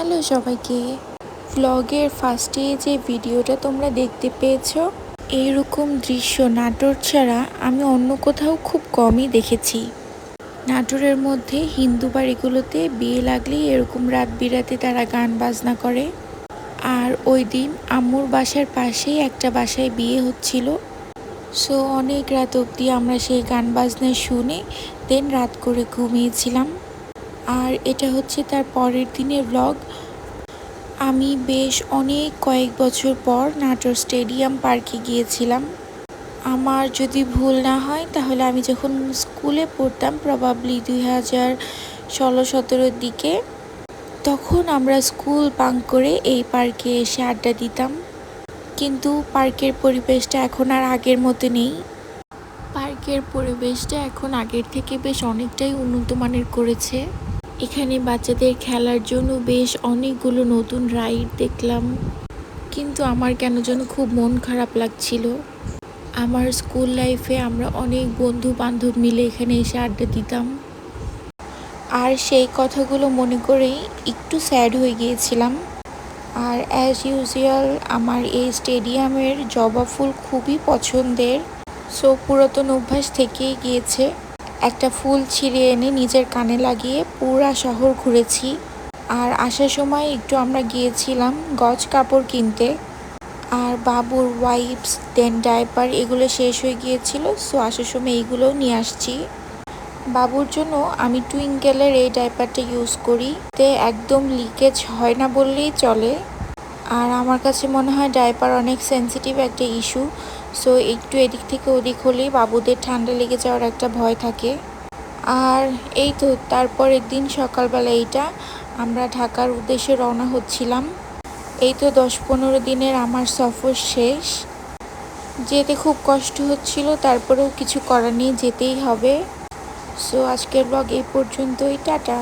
Hello সবাইকে। ভ্লগের ফার্স্টে যে ভিডিওটা তোমরা দেখতে পেয়েছো, এইরকম দৃশ্য নাটোর ছাড়া আমি অন্য কোথাও খুব কমই দেখেছি। নাটোরের মধ্যে হিন্দু বাড়িগুলোতে বিয়ে লাগলেই এরকম রাত বিরাতে তারা গান বাজনা করে। আর ওই দিন আম্মুর বাসার পাশেই একটা বাসায় বিয়ে হচ্ছিল। সো অনেক রাত অবধি আমরা সেই গান বাজনা শুনে দেন রাত করে ঘুমিয়েছিলাম। আর এটা হচ্ছে তার পরের দিনের ব্লগ। আমি বেশ কয়েক বছর পর নাটোর স্টেডিয়াম পার্কে গিয়েছিলাম। আমার যদি ভুল না হয় তাহলে আমি যখন স্কুলে পড়তাম, প্রবাবলি 2016-17 দিকে, তখন আমরা স্কুল বাঙ্ক করে এই পার্কে এসে আড্ডা দিতাম। কিন্তু পার্কের পরিবেশটা এখন আর আগের মতো নেই। পার্কের পরিবেশটা এখন আগের থেকে বেশ অনেকটাই উন্নত মানের করেছে। এখানে বাচ্চাদের খেলার জন্য বেশ অনেকগুলো নতুন রাইড দেখলাম। কিন্তু আমার কেন যেন খুব মন খারাপ লাগছিল। আমার স্কুল লাইফে আমরা অনেক বন্ধু বান্ধব মিলে এখানে এসে আড্ডা দিতাম। আর সেই কথাগুলো মনে করেই একটু স্যাড হয়ে গিয়েছিলাম। আর অ্যাজ ইউজুয়াল আমার এই স্টেডিয়ামের জবা ফুল খুবই পছন্দের। সো পুরাতন অভ্যাস থেকেই গিয়েছে। একটা ফুল ছিঁড়ে এনে নিজের কানে লাগিয়ে পুরা শহর ঘুরেছি। আর আসার সময় একটু আমরা গিয়েছিলাম গজ কাপড় কিনতে। আর বাবুর ওয়াইপস দেন ডাইপার এগুলো শেষ হয়ে গিয়েছিল, সো আসার সময় এইগুলোও নিয়ে আসছি। বাবুর জন্য আমি টুইঙ্কেলের এই ডাইপারটা ইউজ করি, তে একদম লিকেজ হয় না বললেই চলে। আর আমার কাছে মনে হয় ডাইপার অনেক সেন্সিটিভ একটা ইস্যু। সো একটু এদিক থেকে ওদিক হলেই বাবুদের ঠান্ডা লেগে যাওয়ার একটা ভয় থাকে। আর এই তো তারপরের দিন সকালবেলা আমরা ঢাকার উদ্দেশ্যে রওনা হচ্ছিলাম। এই তো 10-15 দিনের আমার সফর শেষ। যেতে খুব কষ্ট হচ্ছিল, তারপরেও কিছু করার নেই, যেতেই হবে। সো আজকের ব্লগ এই পর্যন্তই। টাটা।